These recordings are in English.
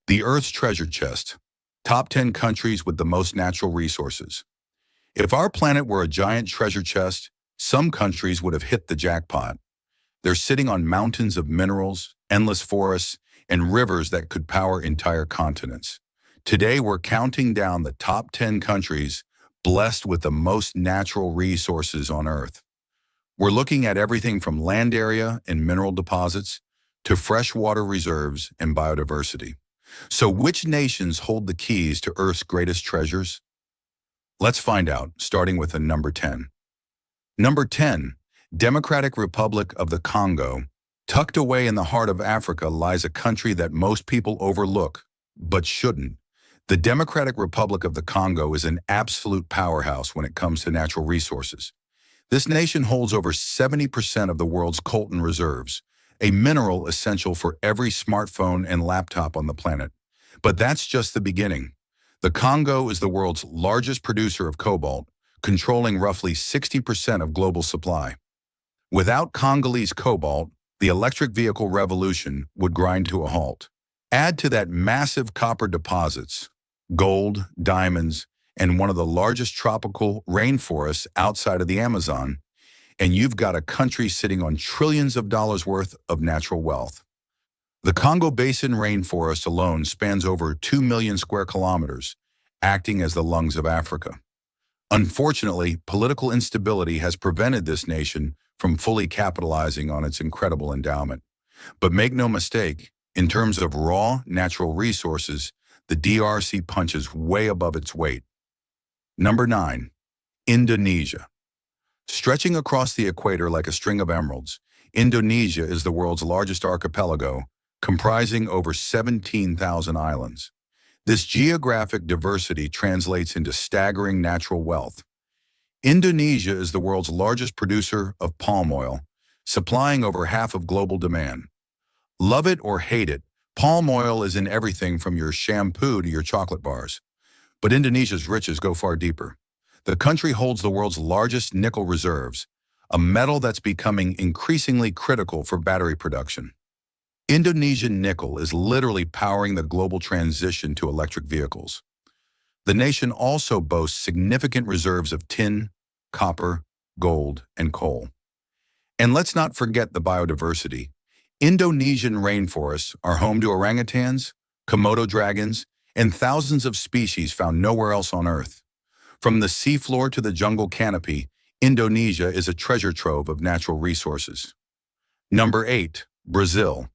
The Earth's treasure chest. Top 10 countries with the most natural resources. If our planet were a giant treasure chest, some countries would have hit the jackpot. They're sitting on mountains of minerals, endless forests, and rivers that could power entire continents. Today, we're counting down the top 10 countries blessed with the most natural resources on Earth. We're looking at everything from land area and mineral deposits to freshwater reserves and biodiversity. So which nations hold the keys to Earth's greatest treasures? Let's find out, starting with a number 10. Number 10, Democratic Republic of the Congo. Tucked away in the heart of Africa lies a country that most people overlook, but shouldn't. The Democratic Republic of the Congo is an absolute powerhouse when it comes to natural resources. This nation holds over 70% of the world's coltan reserves, a mineral essential for every smartphone and laptop on the planet. But that's just the beginning. The Congo is the world's largest producer of cobalt, controlling roughly 60% of global supply. Without Congolese cobalt, the electric vehicle revolution would grind to a halt. Add to that massive copper deposits, gold, diamonds, and one of the largest tropical rainforests outside of the Amazon, and you've got a country sitting on trillions of dollars worth of natural wealth. The Congo Basin rainforest alone spans over 2 million square kilometers, acting as the lungs of Africa. Unfortunately, political instability has prevented this nation from fully capitalizing on its incredible endowment. But make no mistake, in terms of raw natural resources, the DRC punches way above its weight. Number 9, Indonesia. Stretching across the equator like a string of emeralds, Indonesia is the world's largest archipelago, comprising over 17,000 islands. This geographic diversity translates into staggering natural wealth. Indonesia is the world's largest producer of palm oil, supplying over half of global demand. Love it or hate it, palm oil is in everything from your shampoo to your chocolate bars. But Indonesia's riches go far deeper. The country holds the world's largest nickel reserves, a metal that's becoming increasingly critical for battery production. Indonesian nickel is literally powering the global transition to electric vehicles. The nation also boasts significant reserves of tin, copper, gold, and coal. And let's not forget the biodiversity. Indonesian rainforests are home to orangutans, Komodo dragons, and thousands of species found nowhere else on Earth. From the seafloor to the jungle canopy, Indonesia is a treasure trove of natural resources. Number 8, Brazil.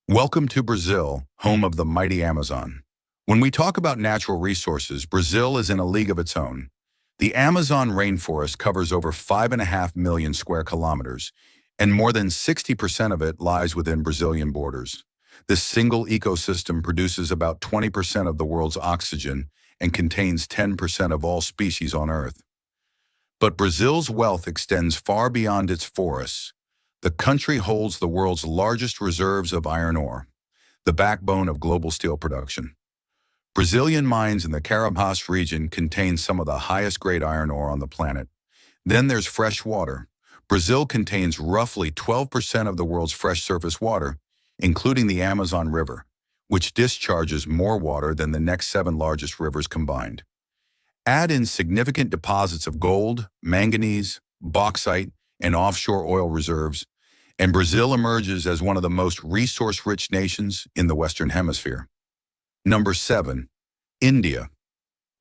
Welcome to Brazil, home of the mighty Amazon. When we talk about natural resources, Brazil is in a league of its own. The Amazon rainforest covers over 5.5 million square kilometers, and more than 60% of it lies within Brazilian borders. This single ecosystem produces about 20% of the world's oxygen and contains 10% of all species on Earth. But Brazil's wealth extends far beyond its forests. The country holds the world's largest reserves of iron ore, the backbone of global steel production. Brazilian mines in the Carajás region contain some of the highest grade iron ore on the planet. Then there's fresh water. Brazil contains roughly 12% of the world's fresh surface water, including the Amazon River, which discharges more water than the next 7 largest rivers combined. Add in significant deposits of gold, manganese, bauxite, and offshore oil reserves, and Brazil emerges as one of the most resource-rich nations in the Western Hemisphere. Number 7, India.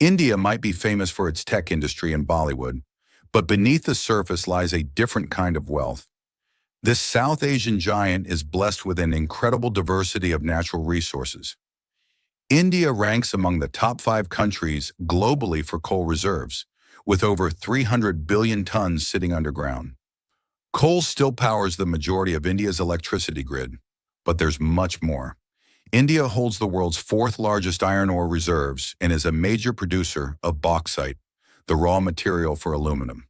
India might be famous for its tech industry and Bollywood, but beneath the surface lies a different kind of wealth. This South Asian giant is blessed with an incredible diversity of natural resources. India ranks among the top 5 countries globally for coal reserves, with over 300 billion tons sitting underground. Coal still powers the majority of India's electricity grid, but there's much more. India holds the world's 4th largest iron ore reserves and is a major producer of bauxite, the raw material for aluminum.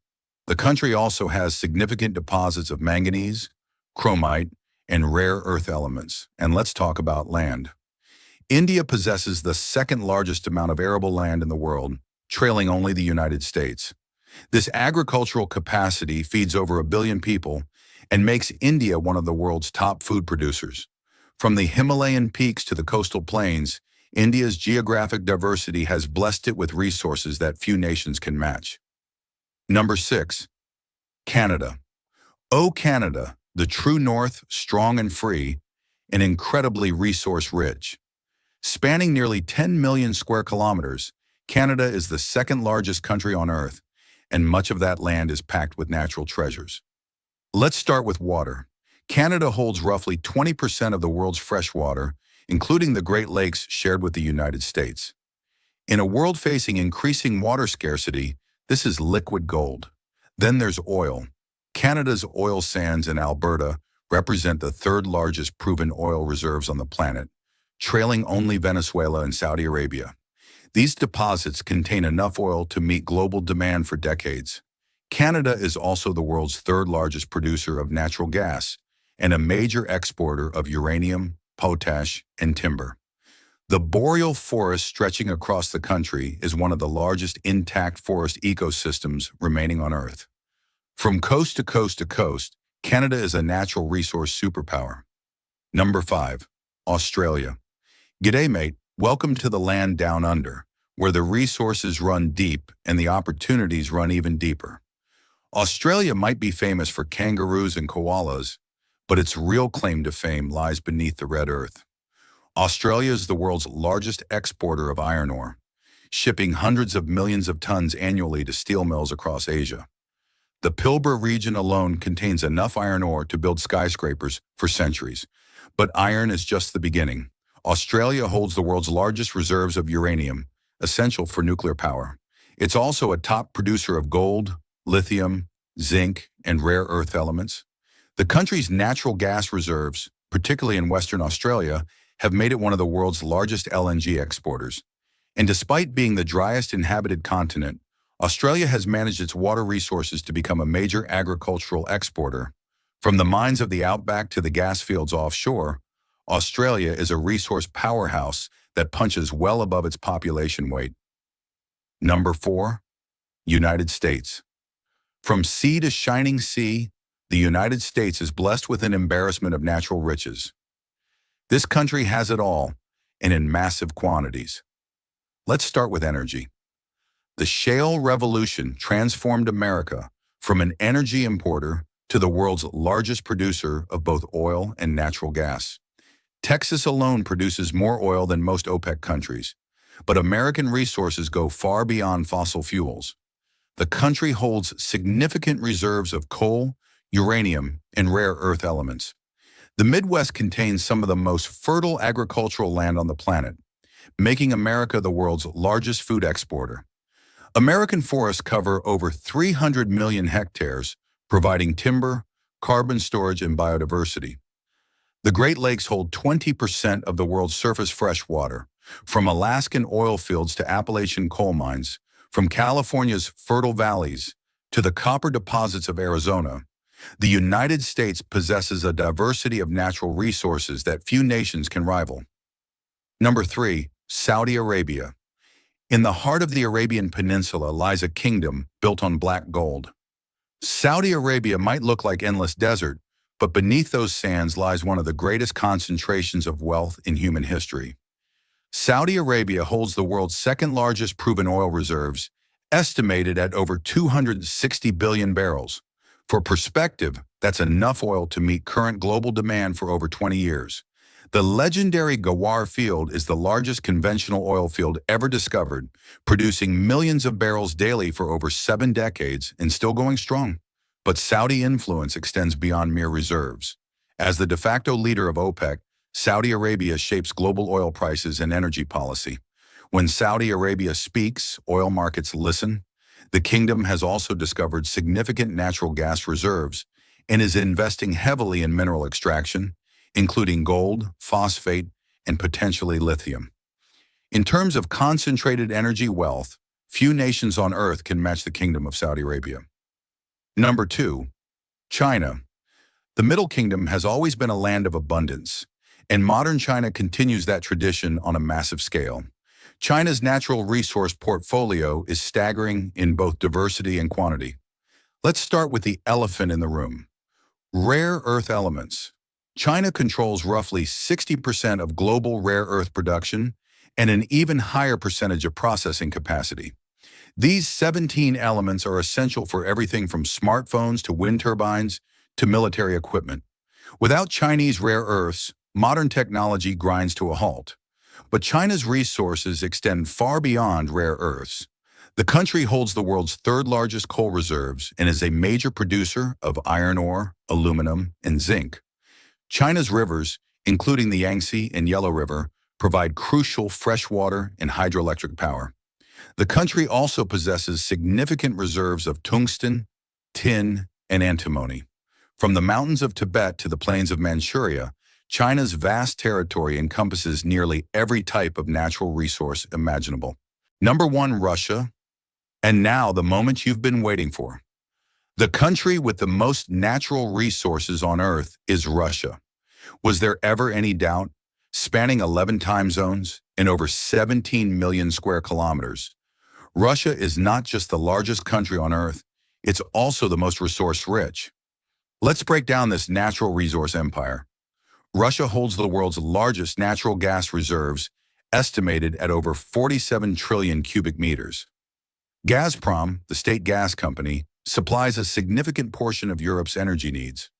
The country also has significant deposits of manganese, chromite, and rare earth elements. And let's talk about land. India possesses the 2nd largest amount of arable land in the world, trailing only the United States. This agricultural capacity feeds over 1 billion people and makes India one of the world's top food producers. From the Himalayan peaks to the coastal plains, India's geographic diversity has blessed it with resources that few nations can match. Number 6. Canada. Oh, Canada, the true north, strong and free, and incredibly resource-rich. Spanning nearly 10 million square kilometers, Canada is the second largest country on Earth, and much of that land is packed with natural treasures. Let's start with water. Canada holds roughly 20% of the world's fresh water, including the Great Lakes shared with the United States. In a world facing increasing water scarcity, this is liquid gold. Then there's oil. Canada's oil sands in Alberta represent the third largest proven oil reserves on the planet, trailing only Venezuela and Saudi Arabia. These deposits contain enough oil to meet global demand for decades. Canada is also the world's third largest producer of natural gas and a major exporter of uranium, potash, and timber. The boreal forest stretching across the country is one of the largest intact forest ecosystems remaining on Earth. From coast to coast to coast, Canada is a natural resource superpower. Number 5. Australia. G'day, mate. Welcome to the land down under, where the resources run deep and the opportunities run even deeper. Australia might be famous for kangaroos and koalas, but its real claim to fame lies beneath the red earth. Australia is the world's largest exporter of iron ore, shipping hundreds of millions of tons annually to steel mills across Asia. The Pilbara region alone contains enough iron ore to build skyscrapers for centuries. But iron is just the beginning. Australia holds the world's largest reserves of uranium, essential for nuclear power. It's also a top producer of gold, lithium, zinc, and rare earth elements. The country's natural gas reserves, particularly in Western Australia, have made it one of the world's largest LNG exporters. And despite being the driest inhabited continent, Australia has managed its water resources to become a major agricultural exporter. From the mines of the outback to the gas fields offshore, Australia is a resource powerhouse that punches well above its population weight. Number 4. United States. From sea to shining sea, the United States is blessed with an embarrassment of natural riches. This country has it all, and in massive quantities. Let's start with energy. The shale revolution transformed America from an energy importer to the world's largest producer of both oil and natural gas. Texas alone produces more oil than most OPEC countries, but American resources go far beyond fossil fuels. The country holds significant reserves of coal, uranium, and rare earth elements. The Midwest contains some of the most fertile agricultural land on the planet, making America the world's largest food exporter. American forests cover over 300 million hectares, providing timber, carbon storage, and biodiversity. The Great Lakes hold 20% of the world's surface fresh water, from Alaskan oil fields to Appalachian coal mines, from California's fertile valleys to the copper deposits of Arizona. The United States possesses a diversity of natural resources that few nations can rival. Number 3. Saudi Arabia. In the heart of the Arabian Peninsula lies a kingdom built on black gold. Saudi Arabia might look like endless desert, but beneath those sands lies one of the greatest concentrations of wealth in human history. Saudi Arabia holds the world's second largest proven oil reserves, estimated at over 260 billion barrels. For perspective, that's enough oil to meet current global demand for over 20 years. The legendary Ghawar field is the largest conventional oil field ever discovered, producing millions of barrels daily for over 7 decades and still going strong. But Saudi influence extends beyond mere reserves. As the de facto leader of OPEC, Saudi Arabia shapes global oil prices and energy policy. When Saudi Arabia speaks, oil markets listen. The kingdom has also discovered significant natural gas reserves and is investing heavily in mineral extraction, including gold, phosphate, and potentially lithium. In terms of concentrated energy wealth, few nations on earth can match the Kingdom of Saudi Arabia. Number 2. China. The Middle Kingdom has always been a land of abundance, and modern China continues that tradition on a massive scale. China's natural resource portfolio is staggering in both diversity and quantity. Let's start with the elephant in the room. Rare earth elements. China controls roughly 60% of global rare earth production and an even higher percentage of processing capacity. These 17 elements are essential for everything from smartphones to wind turbines to military equipment. Without Chinese rare earths, modern technology grinds to a halt. But China's resources extend far beyond rare earths. The country holds the world's third largest coal reserves and is a major producer of iron ore, aluminum, and zinc. China's rivers, including the Yangtze and Yellow River, provide crucial freshwater and hydroelectric power. The country also possesses significant reserves of tungsten, tin, and antimony. From the mountains of Tibet to the plains of Manchuria, China's vast territory encompasses nearly every type of natural resource imaginable. Number 1, Russia. And now the moment you've been waiting for. The country with the most natural resources on Earth is Russia. Was there ever any doubt? Spanning 11 time zones and over 17 million square kilometers, Russia is not just the largest country on Earth, it's also the most resource-rich. Let's break down this natural resource empire. Russia holds the world's largest natural gas reserves, estimated at over 47 trillion cubic meters. Gazprom, the state gas company, supplies a significant portion of Europe's energy needs.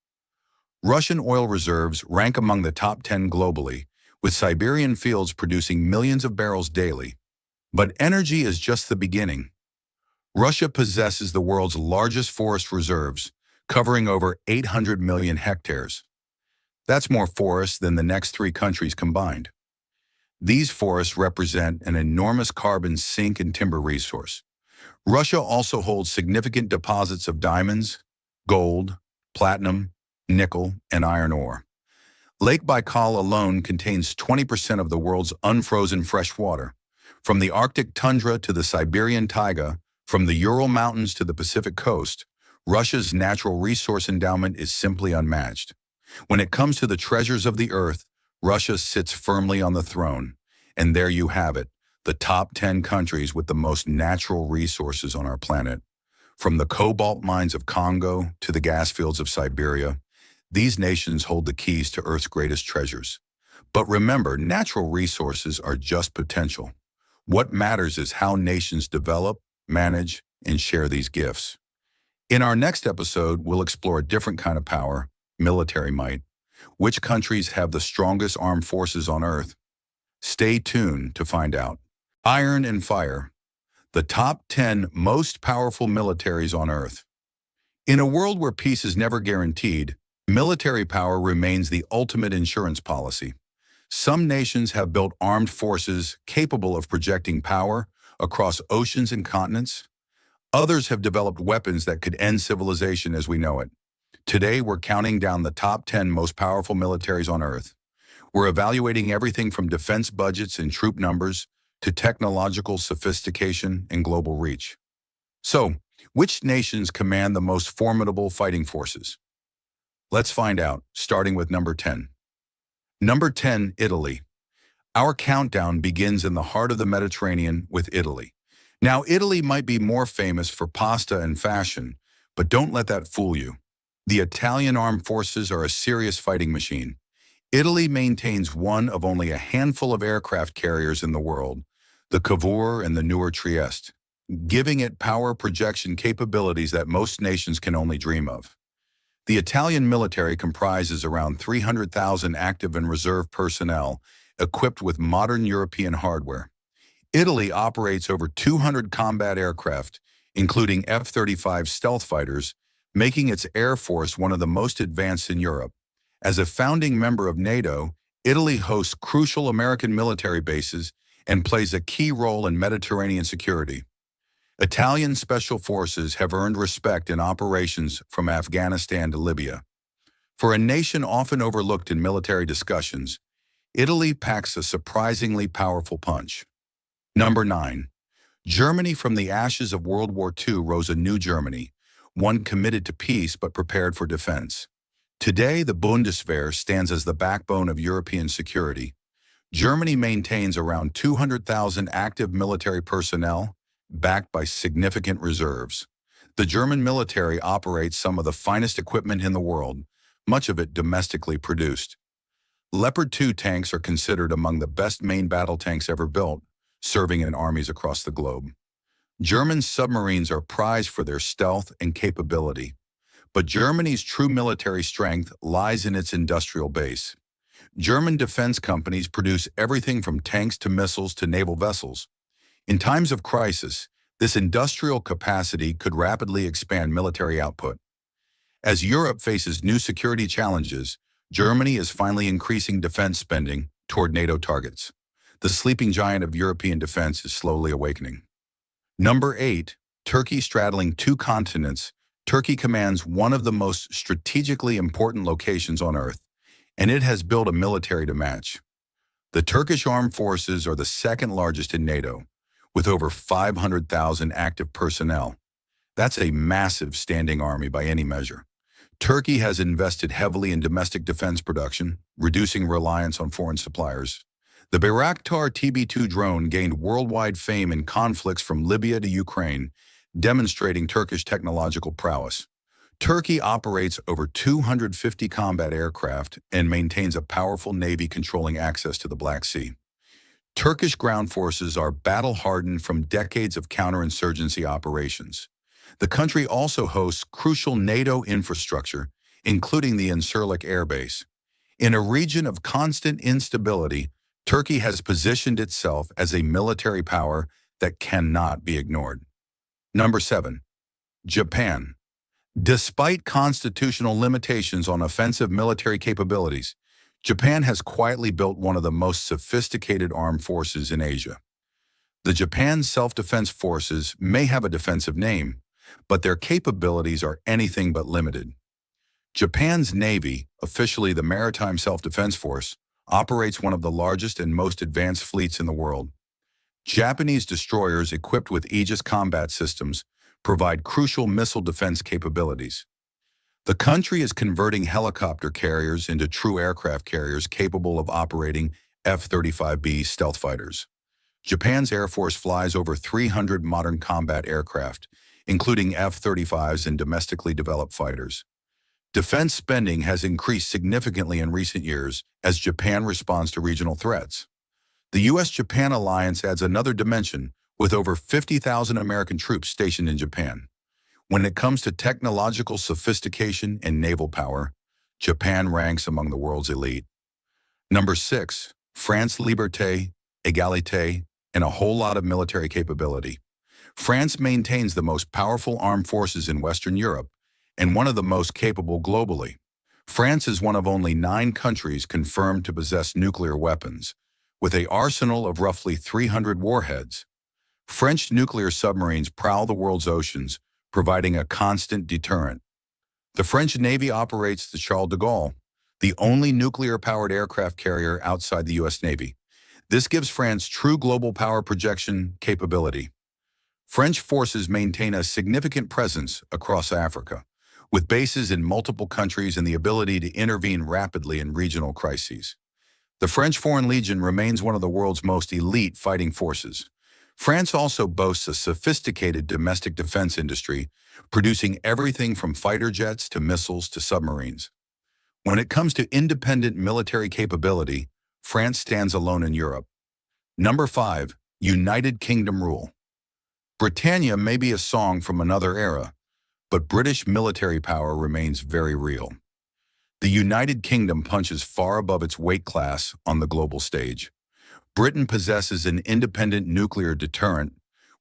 Russian oil reserves rank among the top 10 globally, with Siberian fields producing millions of barrels daily. But energy is just the beginning. Russia possesses the world's largest forest reserves, covering over 800 million hectares. That's more forests than the next 3 countries combined. These forests represent an enormous carbon sink and timber resource. Russia also holds significant deposits of diamonds, gold, platinum, nickel, and iron ore. Lake Baikal alone contains 20% of the world's unfrozen fresh water. From the Arctic tundra to the Siberian taiga, from the Ural Mountains to the Pacific coast, Russia's natural resource endowment is simply unmatched. When it comes to the treasures of the earth, Russia sits firmly on the throne. And there you have it, the top 10 countries with the most natural resources on our planet. From the cobalt mines of Congo to the gas fields of Siberia, these nations hold the keys to Earth's greatest treasures. But remember, natural resources are just potential. What matters is how nations develop, manage, and share these gifts. In our next episode, we'll explore a different kind of power, military might. Which countries have the strongest armed forces on Earth? Stay tuned to find out. Iron and Fire, the top 10 most powerful militaries on Earth. In a world where peace is never guaranteed, military power remains the ultimate insurance policy. Some nations have built armed forces capable of projecting power across oceans and continents. Others have developed weapons that could end civilization as we know it. Today, we're counting down the top 10 most powerful militaries on Earth. We're evaluating everything from defense budgets and troop numbers to technological sophistication and global reach. So, which nations command the most formidable fighting forces? Let's find out, starting with number 10. Number 10, Italy. Our countdown begins in the heart of the Mediterranean with Italy. Now, Italy might be more famous for pasta and fashion, but don't let that fool you. The Italian armed forces are a serious fighting machine. Italy maintains one of only a handful of aircraft carriers in the world, the Cavour and the newer Trieste, giving it power projection capabilities that most nations can only dream of. The Italian military comprises around 300,000 active and reserve personnel equipped with modern European hardware. Italy operates over 200 combat aircraft, including F-35 stealth fighters, making its air force one of the most advanced in Europe. As a founding member of NATO, Italy hosts crucial American military bases and plays a key role in Mediterranean security. Italian special forces have earned respect in operations from Afghanistan to Libya. For a nation often overlooked in military discussions, Italy packs a surprisingly powerful punch. Number 9. Germany. From the ashes of World War II rose a new Germany, one committed to peace but prepared for defense. Today, the Bundeswehr stands as the backbone of European security. Germany maintains around 200,000 active military personnel, backed by significant reserves. The German military operates some of the finest equipment in the world, much of it domestically produced. Leopard 2 tanks are considered among the best main battle tanks ever built, serving in armies across the globe. German submarines are prized for their stealth and capability, but Germany's true military strength lies in its industrial base. German defense companies produce everything from tanks to missiles to naval vessels. In times of crisis, this industrial capacity could rapidly expand military output. As Europe faces new security challenges, Germany is finally increasing defense spending toward NATO targets. The sleeping giant of European defense is slowly awakening. Number 8, Turkey straddling two continents. Turkey commands one of the most strategically important locations on Earth, and it has built a military to match. The Turkish armed forces are the second largest in NATO, with over 500,000 active personnel. That's a massive standing army by any measure. Turkey has invested heavily in domestic defense production, reducing reliance on foreign suppliers. The Bayraktar TB2 drone gained worldwide fame in conflicts from Libya to Ukraine, demonstrating Turkish technological prowess. Turkey operates over 250 combat aircraft and maintains a powerful navy controlling access to the Black Sea. Turkish ground forces are battle-hardened from decades of counterinsurgency operations. The country also hosts crucial NATO infrastructure, including the Incirlik Air Base. In a region of constant instability, Turkey has positioned itself as a military power that cannot be ignored. Number 7. Japan. Despite constitutional limitations on offensive military capabilities, Japan has quietly built one of the most sophisticated armed forces in Asia. The Japan Self-Defense Forces may have a defensive name, but their capabilities are anything but limited. Japan's Navy, officially the Maritime Self-Defense Force, operates one of the largest and most advanced fleets in the world. Japanese destroyers equipped with Aegis combat systems provide crucial missile defense capabilities. The country is converting helicopter carriers into true aircraft carriers capable of operating F-35B stealth fighters. Japan's Air Force flies over 300 modern combat aircraft, including F-35s and domestically developed fighters. Defense spending has increased significantly in recent years as Japan responds to regional threats. The U.S.-Japan alliance adds another dimension, with over 50,000 American troops stationed in Japan. When it comes to technological sophistication and naval power, Japan ranks among the world's elite. Number 6, France liberté, égalité, and a whole lot of military capability. France maintains the most powerful armed forces in Western Europe and one of the most capable globally. France is one of only 9 countries confirmed to possess nuclear weapons, with an arsenal of roughly 300 warheads. French nuclear submarines prowl the world's oceans, providing a constant deterrent. The French Navy operates the Charles de Gaulle, the only nuclear-powered aircraft carrier outside the U.S. Navy. This gives France true global power projection capability. French forces maintain a significant presence across Africa, with bases in multiple countries and the ability to intervene rapidly in regional crises. The French Foreign Legion remains one of the world's most elite fighting forces. France also boasts a sophisticated domestic defense industry, producing everything from fighter jets to missiles to submarines. When it comes to independent military capability, France stands alone in Europe. Number 5, United Kingdom rule. Britannia may be a song from another era, but British military power remains very real. The United Kingdom punches far above its weight class on the global stage. Britain possesses an independent nuclear deterrent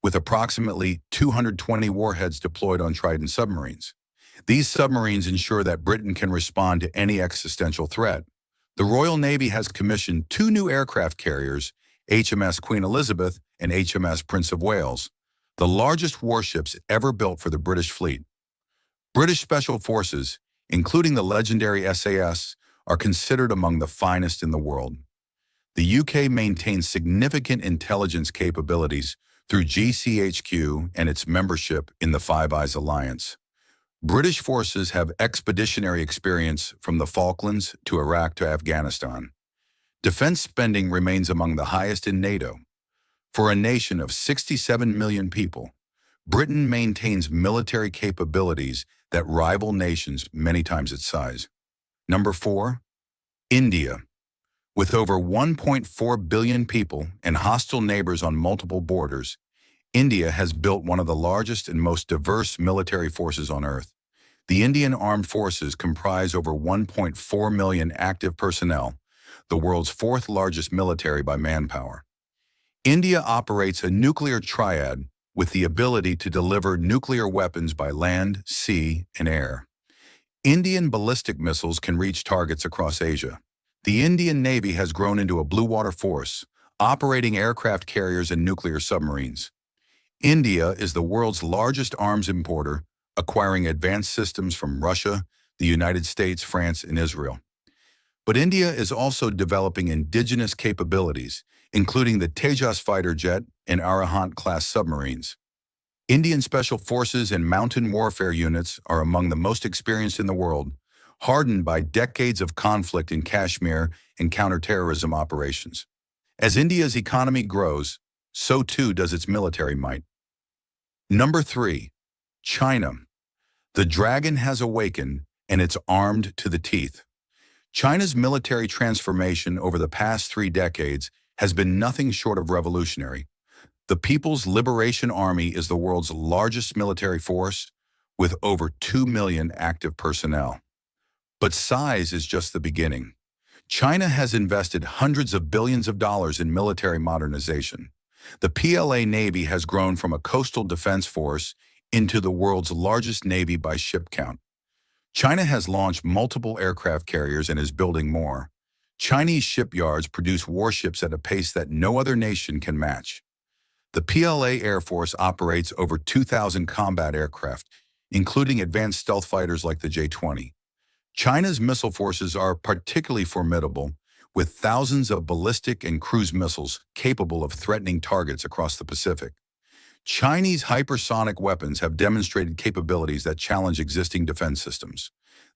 with approximately 220 warheads deployed on Trident submarines. These submarines ensure that Britain can respond to any existential threat. The Royal Navy has commissioned 2 new aircraft carriers, HMS Queen Elizabeth and HMS Prince of Wales, the largest warships ever built for the British fleet. British Special Forces, including the legendary SAS, are considered among the finest in the world. The UK maintains significant intelligence capabilities through GCHQ and its membership in the Five Eyes Alliance. British forces have expeditionary experience from the Falklands to Iraq to Afghanistan. Defense spending remains among the highest in NATO. For a nation of 67 million people, Britain maintains military capabilities that rival nations many times its size. Number 4, India. With over 1.4 billion people and hostile neighbors on multiple borders, India has built one of the largest and most diverse military forces on Earth. The Indian Armed Forces comprise over 1.4 million active personnel, the world's fourth largest military by manpower. India operates a nuclear triad with the ability to deliver nuclear weapons by land, sea, and air. Indian ballistic missiles can reach targets across Asia. The Indian Navy has grown into a blue water force, operating aircraft carriers and nuclear submarines. India is the world's largest arms importer, acquiring advanced systems from Russia, the United States, France, and Israel. But India is also developing indigenous capabilities, including the Tejas fighter jet and Arahant-class submarines. Indian Special Forces and mountain warfare units are among the most experienced in the world, hardened by decades of conflict in Kashmir and counterterrorism operations. As India's economy grows, so too does its military might. Number 3. China. The dragon has awakened, and it's armed to the teeth. China's military transformation over the past 3 decades has been nothing short of revolutionary. The People's Liberation Army is the world's largest military force, with over 2 million active personnel. But size is just the beginning. China has invested hundreds of billions of dollars in military modernization. The PLA Navy has grown from a coastal defense force into the world's largest navy by ship count. China has launched multiple aircraft carriers and is building more. Chinese shipyards produce warships at a pace that no other nation can match. The PLA Air Force operates over 2,000 combat aircraft, including advanced stealth fighters like the J-20. China's missile forces are particularly formidable, with thousands of ballistic and cruise missiles capable of threatening targets across the Pacific. Chinese hypersonic weapons have demonstrated capabilities that challenge existing defense systems.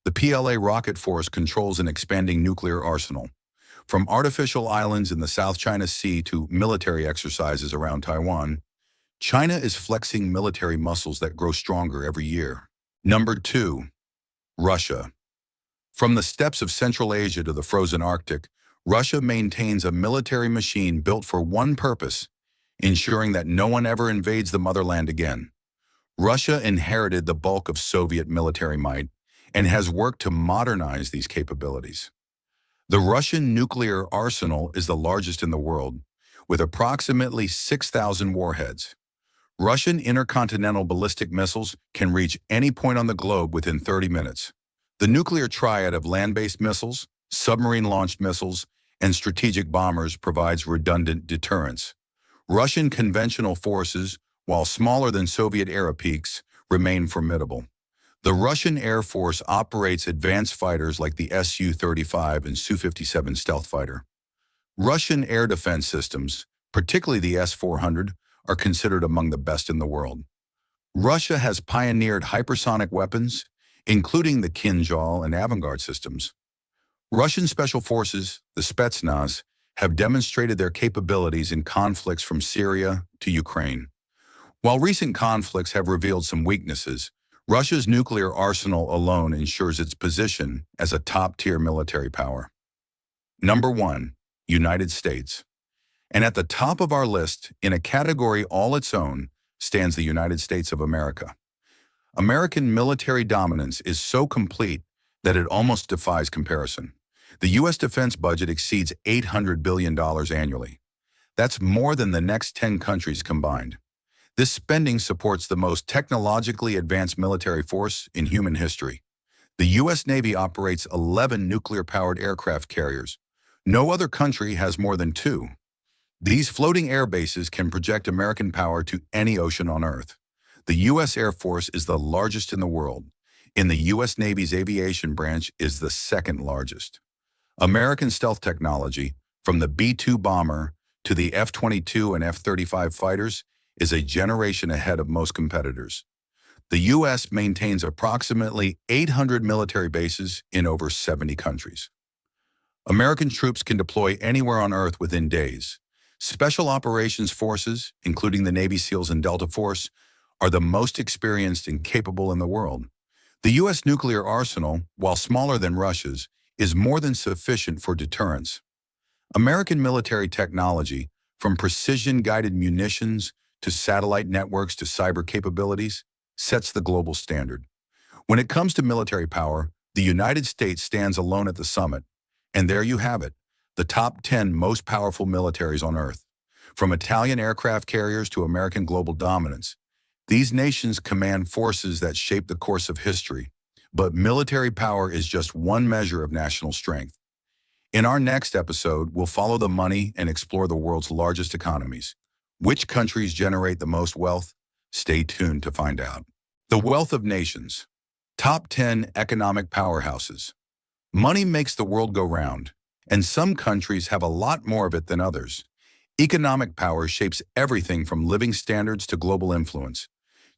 The PLA rocket force controls an expanding nuclear arsenal. From artificial islands in the South China Sea to military exercises around Taiwan, China is flexing military muscles that grow stronger every year. Number 2. Russia. From the steppes of Central Asia to the frozen Arctic, Russia maintains a military machine built for one purpose: ensuring that no one ever invades the motherland again. Russia inherited the bulk of Soviet military might and has worked to modernize these capabilities. The Russian nuclear arsenal is the largest in the world, with approximately 6,000 warheads. Russian intercontinental ballistic missiles can reach any point on the globe within 30 minutes. The nuclear triad of land-based missiles, submarine-launched missiles, and strategic bombers provides redundant deterrence. Russian conventional forces, while smaller than Soviet-era peaks, remain formidable. The Russian Air Force operates advanced fighters like the Su-35 and Su-57 stealth fighter. Russian air defense systems, particularly the S-400, are considered among the best in the world. Russia has pioneered hypersonic weapons, including the Kinzhal and Avangard systems. Russian special forces, the Spetsnaz, have demonstrated their capabilities in conflicts from Syria to Ukraine. While recent conflicts have revealed some weaknesses, Russia's nuclear arsenal alone ensures its position as a top-tier military power. Number 1. United States. And at the top of our list, in a category all its own, stands the United States of America. American military dominance is so complete that it almost defies comparison. The U.S. defense budget exceeds $800 billion annually. That's more than the next 10 countries combined. This spending supports the most technologically advanced military force in human history. The U.S. Navy operates 11 nuclear-powered aircraft carriers. No other country has more than 2. These floating air bases can project American power to any ocean on Earth. The U.S. Air Force is the largest in the world, and the U.S. Navy's aviation branch is the second largest. American stealth technology, from the B-2 bomber to the F-22 and F-35 fighters, is a generation ahead of most competitors. The U.S. maintains approximately 800 military bases in over 70 countries. American troops can deploy anywhere on Earth within days. Special operations forces, including the Navy SEALs and Delta Force, are the most experienced and capable in the world. The U.S. nuclear arsenal, while smaller than Russia's, is more than sufficient for deterrence. American military technology, from precision-guided munitions to satellite networks to cyber capabilities, sets the global standard. When it comes to military power, the United States stands alone at the summit. And there you have it, the top 10 most powerful militaries on Earth. From Italian aircraft carriers to American global dominance, these nations command forces that shape the course of history. But military power is just one measure of national strength. In our next episode, we'll follow the money and explore the world's largest economies. Which countries generate the most wealth? Stay tuned to find out. The wealth of nations. Top 10 economic powerhouses. Money makes the world go round, and some countries have a lot more of it than others. Economic power shapes everything from living standards to global influence.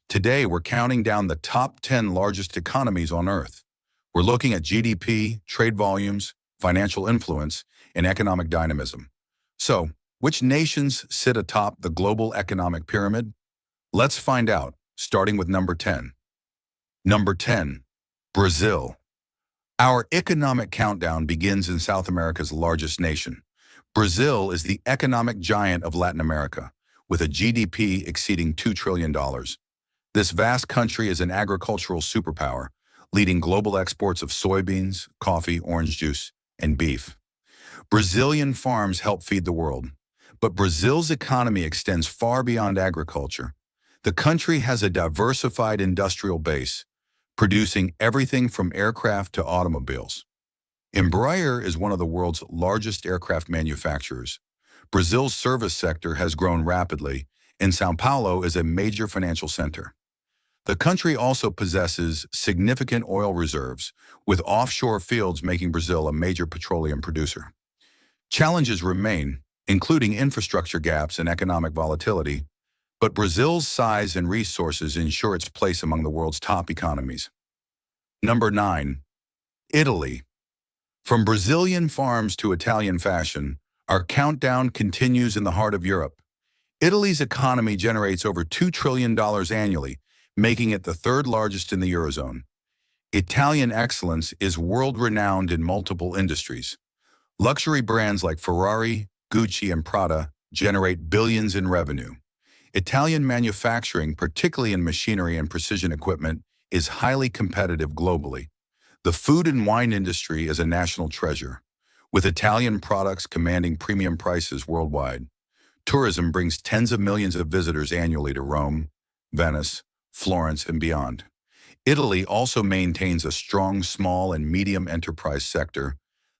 Today, we're counting down the top 10 largest economies on Earth. We're looking at GDP, trade volumes, financial influence, and economic dynamism. So, which nations sit atop the global economic pyramid? Let's find out, starting with number 10. Number 10, Brazil. Our economic countdown begins in South America's largest nation. Brazil is the economic giant of Latin America, with a GDP exceeding $2 trillion. This vast country is an agricultural superpower, leading global exports of soybeans, coffee, orange juice, and beef. Brazilian farms help feed the world, but Brazil's economy extends far beyond agriculture. The country has a diversified industrial base, producing everything from aircraft to automobiles. Embraer is one of the world's largest aircraft manufacturers. Brazil's service sector has grown rapidly, and São Paulo is a major financial center. The country also possesses significant oil reserves, with offshore fields making Brazil a major petroleum producer. Challenges remain, including infrastructure gaps and economic volatility, but Brazil's size and resources ensure its place among the world's top economies. Number 9. Italy. From Brazilian farms to Italian fashion, our countdown continues in the heart of Europe. Italy's economy generates over $2 trillion annually, making it the third largest in the Eurozone. Italian excellence is world-renowned in multiple industries. Luxury brands like Ferrari, Gucci, and Prada generate billions in revenue. Italian manufacturing, particularly in machinery and precision equipment, is highly competitive globally. The food and wine industry is a national treasure, with Italian products commanding premium prices worldwide. Tourism brings tens of millions of visitors annually to Rome, Venice, Florence, and beyond. Italy also maintains a strong small and medium enterprise sector,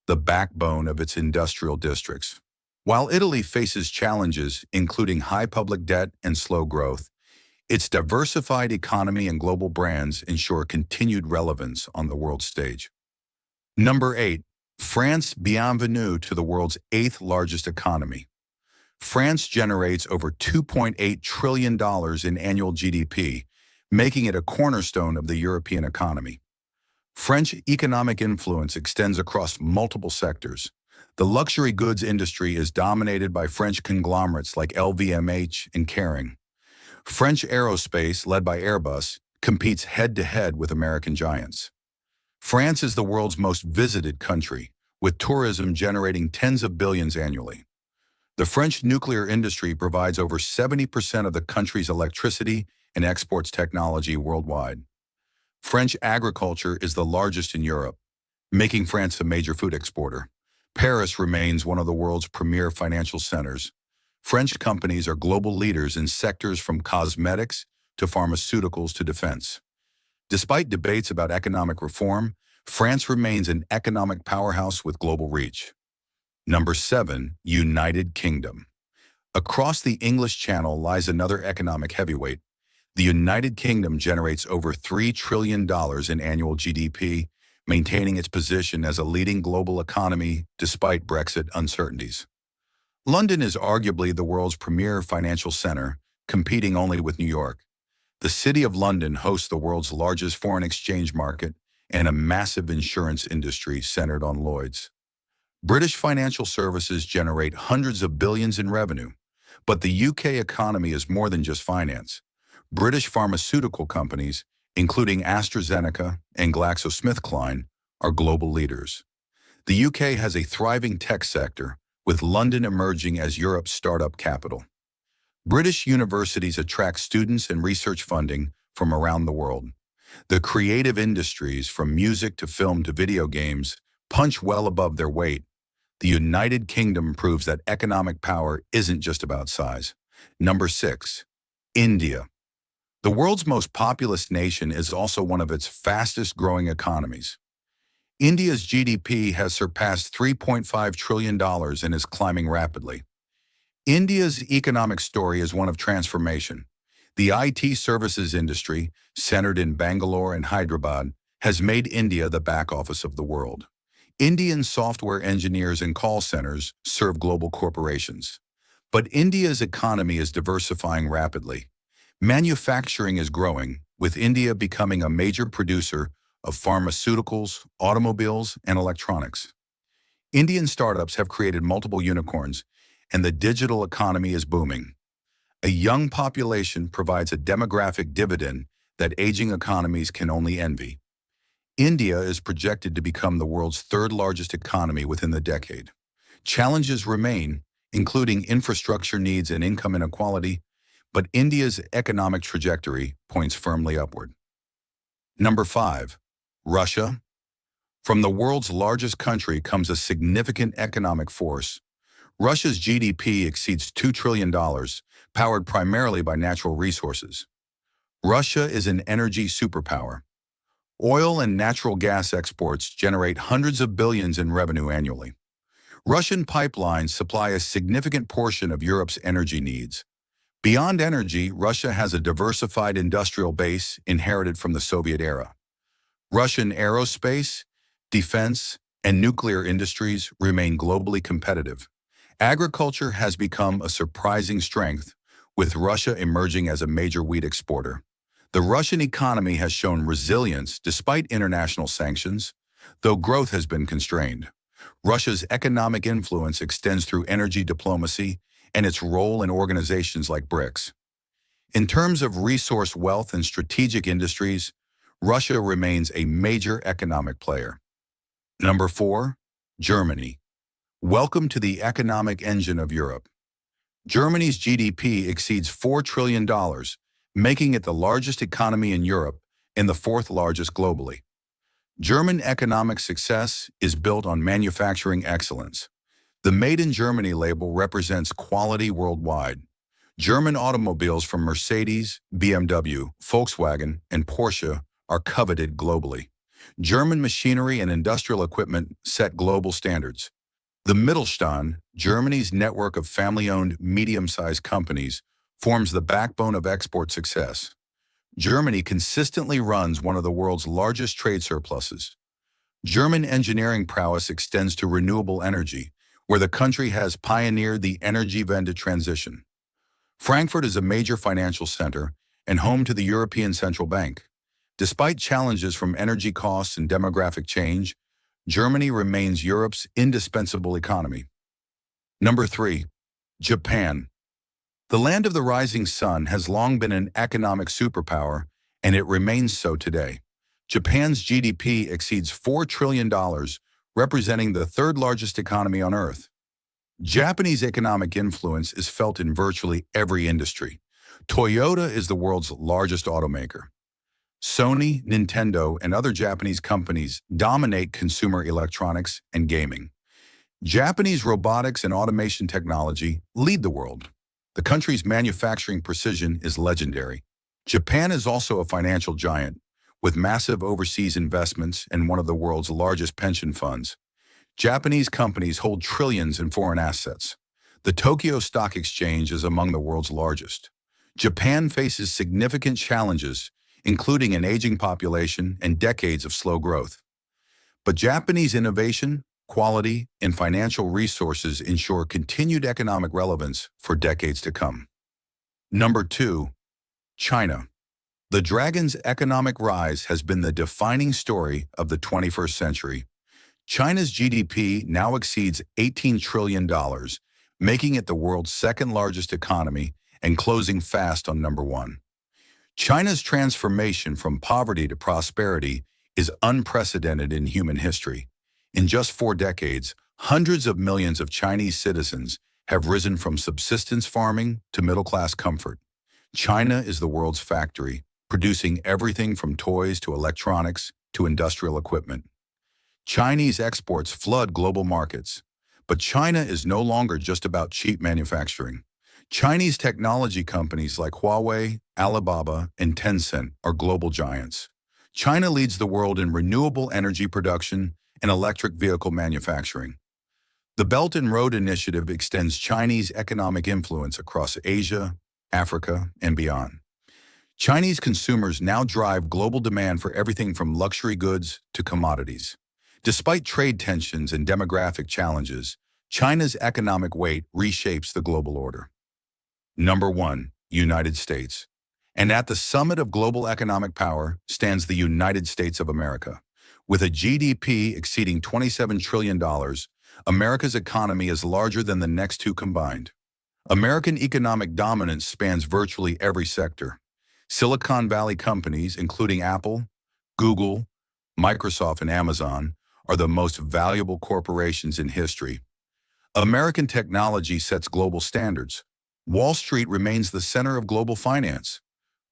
the backbone of its industrial districts. While Italy faces challenges, including high public debt and slow growth, its diversified economy and global brands ensure continued relevance on the world stage. Number 8. France. Bienvenue to the world's 8th largest economy. France generates over $2.8 trillion in annual GDP, making it a cornerstone of the European economy. French economic influence extends across multiple sectors. The luxury goods industry is dominated by French conglomerates like LVMH and Kering. French aerospace, led by Airbus, competes head-to-head with American giants. France is the world's most visited country, with tourism generating tens of billions annually. The French nuclear industry provides over 70% of the country's electricity and exports technology worldwide. French agriculture is the largest in Europe, making France a major food exporter. Paris remains one of the world's premier financial centers. French companies are global leaders in sectors from cosmetics to pharmaceuticals to defense. Despite debates about economic reform, France remains an economic powerhouse with global reach. Number 7. United Kingdom. Across the English Channel lies another economic heavyweight. The United Kingdom generates over $3 trillion in annual GDP, maintaining its position as a leading global economy despite Brexit uncertainties. London is arguably the world's premier financial center, competing only with New York. The City of London hosts the world's largest foreign exchange market and a massive insurance industry centered on Lloyd's. British financial services generate hundreds of billions in revenue, but the UK economy is more than just finance. British pharmaceutical companies, including AstraZeneca and GlaxoSmithKline, are global leaders. The UK has a thriving tech sector, with London emerging as Europe's startup capital. British universities attract students and research funding from around the world. The creative industries, from music to film to video games, punch well above their weight. The United Kingdom proves that economic power isn't just about size. Number 6. India. The world's most populous nation is also one of its fastest growing economies. India's GDP has surpassed $3.5 trillion and is climbing rapidly. India's economic story is one of transformation. The IT services industry, centered in Bangalore and Hyderabad, has made India the back office of the world. Indian software engineers and call centers serve global corporations. But India's economy is diversifying rapidly. Manufacturing is growing, with India becoming a major producer of pharmaceuticals, automobiles, and electronics. Indian startups have created multiple unicorns, and the digital economy is booming. A young population provides a demographic dividend that aging economies can only envy. India is projected to become the world's third largest economy within the decade. Challenges remain, including infrastructure needs and income inequality, but India's economic trajectory points firmly upward. Number 5. Russia. From the world's largest country comes a significant economic force. Russia's GDP exceeds $2 trillion, powered primarily by natural resources. Russia is an energy superpower. Oil and natural gas exports generate hundreds of billions in revenue annually. Russian pipelines supply a significant portion of Europe's energy needs. Beyond energy, Russia has a diversified industrial base inherited from the Soviet era. Russian aerospace, defense, and nuclear industries remain globally competitive. Agriculture has become a surprising strength, with Russia emerging as a major wheat exporter. The Russian economy has shown resilience despite international sanctions, though growth has been constrained. Russia's economic influence extends through energy diplomacy and its role in organizations like BRICS. In terms of resource wealth and strategic industries, Russia remains a major economic player. Number 4. Germany. Welcome to the economic engine of Europe. Germany's GDP exceeds $4 trillion, making it the largest economy in Europe and the fourth largest globally. German economic success is built on manufacturing excellence. The Made in Germany label represents quality worldwide. German automobiles from Mercedes, BMW, Volkswagen, and Porsche are coveted globally. German machinery and industrial equipment set global standards. The Mittelstand, Germany's network of family-owned, medium-sized companies, forms the backbone of export success. Germany consistently runs one of the world's largest trade surpluses. German engineering prowess extends to renewable energy, where the country has pioneered the Energiewende transition. Frankfurt is a major financial center and home to the European Central Bank. Despite challenges from energy costs and demographic change, Germany remains Europe's indispensable economy. Number 3. Japan. The land of the rising sun has long been an economic superpower, and it remains so today. Japan's GDP exceeds $4 trillion, representing the third largest economy on Earth. Japanese economic influence is felt in virtually every industry. Toyota is the world's largest automaker. Sony, Nintendo, and other Japanese companies dominate consumer electronics and gaming. Japanese robotics and automation technology lead the world. The country's manufacturing precision is legendary. Japan is also a financial giant, with massive overseas investments and one of the world's largest pension funds. Japanese companies hold trillions in foreign assets. The Tokyo Stock Exchange is among the world's largest. Japan faces significant challenges, including an aging population and decades of slow growth. But Japanese innovation, quality, and financial resources ensure continued economic relevance for decades to come. Number 2. China. The dragon's economic rise has been the defining story of the 21st century. China's GDP now exceeds $18 trillion, making it the world's second largest economy and closing fast on number 1. China's transformation from poverty to prosperity is unprecedented in human history. In just 4 decades, Hundreds of millions of Chinese citizens have risen from subsistence farming to middle-class comfort. China is the world's factory, producing everything from toys to electronics to industrial equipment. Chinese exports flood global markets. But China is no longer just about cheap manufacturing. Chinese technology companies like Huawei, Alibaba, and Tencent are global giants. China leads the world in renewable energy production and electric vehicle manufacturing. The Belt and Road Initiative extends Chinese economic influence across Asia, Africa, and beyond. Chinese consumers now drive global demand for everything from luxury goods to commodities. Despite trade tensions and demographic challenges, China's economic weight reshapes the global order. Number 1, United States. And at the summit of global economic power stands the United States of America. With a GDP exceeding $27 trillion, America's economy is larger than the next two combined. American economic dominance spans virtually every sector. Silicon Valley companies, including Apple, Google, Microsoft, and Amazon, are the most valuable corporations in history. American technology sets global standards. Wall Street remains the center of global finance,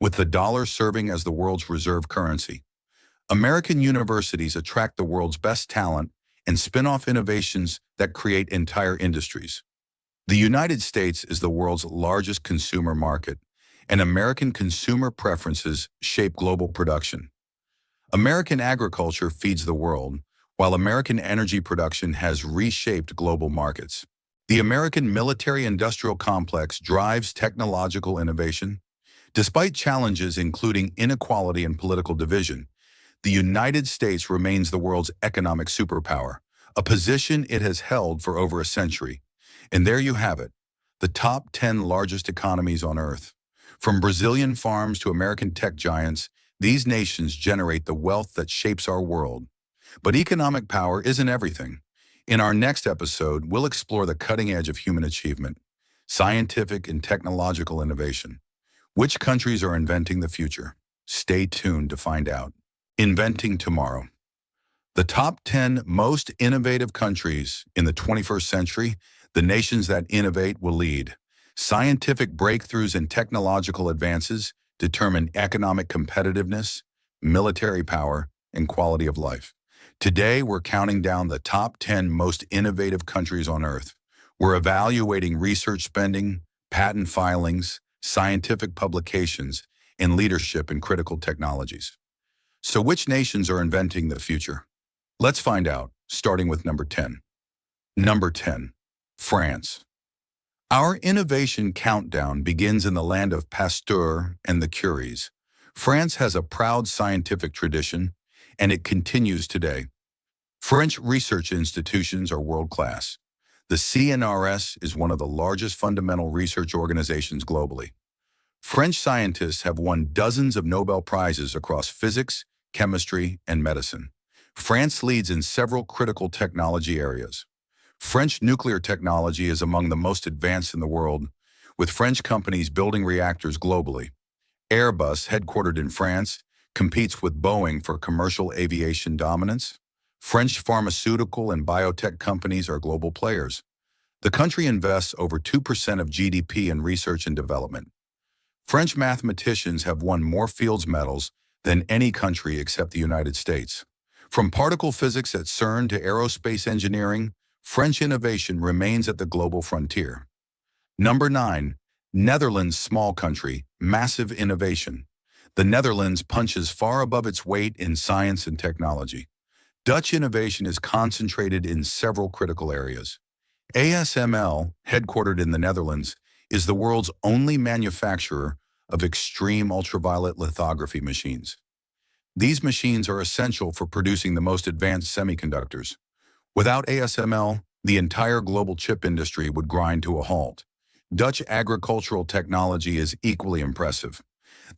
with the dollar serving as the world's reserve currency. American universities attract the world's best talent and spin off innovations that create entire industries. The United States is the world's largest consumer market, and American consumer preferences shape global production. American agriculture feeds the world, while American energy production has reshaped global markets. The American military-industrial complex drives technological innovation. Despite challenges including inequality and political division, the United States remains the world's economic superpower, a position it has held for over a century. And there you have it, the top 10 largest economies on Earth. From Brazilian farms to American tech giants, these nations generate the wealth that shapes our world. But economic power isn't everything. In our next episode, we'll explore the cutting edge of human achievement, scientific and technological innovation. Which countries are inventing the future? Stay tuned to find out. Inventing tomorrow. The top 10 most innovative countries in the 21st century, the nations that innovate will lead. Scientific breakthroughs and technological advances determine economic competitiveness, military power, and quality of life. Today, we're counting down the top 10 most innovative countries on Earth. We're evaluating research spending, patent filings, scientific publications, and leadership in critical technologies. So which nations are inventing the future? Let's find out, starting with number 10. Number 10, France. Our innovation countdown begins in the land of Pasteur and the Curies. France has a proud scientific tradition, and it continues today. French research institutions are world-class. The CNRS is one of the largest fundamental research organizations globally. French scientists have won dozens of Nobel Prizes across physics, chemistry, and medicine. France leads in several critical technology areas. French nuclear technology is among the most advanced in the world, with French companies building reactors globally. Airbus, headquartered in France, competes with Boeing for commercial aviation dominance. French pharmaceutical and biotech companies are global players. The country invests over 2% of GDP in research and development. French mathematicians have won more Fields medals than any country except the United States. From particle physics at CERN to aerospace engineering, French innovation remains at the global frontier. Number 9, Netherlands, small country, massive innovation. The Netherlands punches far above its weight in science and technology. Dutch innovation is concentrated in several critical areas. ASML, headquartered in the Netherlands, is the world's only manufacturer of extreme ultraviolet lithography machines. These machines are essential for producing the most advanced semiconductors. Without ASML, the entire global chip industry would grind to a halt. Dutch agricultural technology is equally impressive.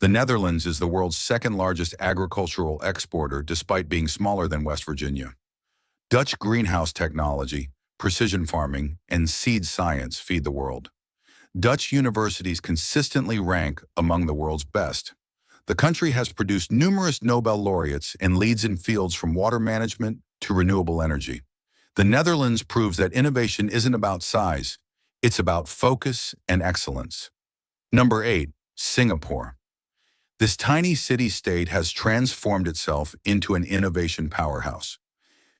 The Netherlands is the world's second-largest agricultural exporter despite being smaller than West Virginia. Dutch greenhouse technology, precision farming, and seed science feed the world. Dutch universities consistently rank among the world's best. The country has produced numerous Nobel laureates and leads in fields from water management to renewable energy. The Netherlands proves that innovation isn't about size, it's about focus and excellence. Number 8, Singapore. This tiny city-state has transformed itself into an innovation powerhouse.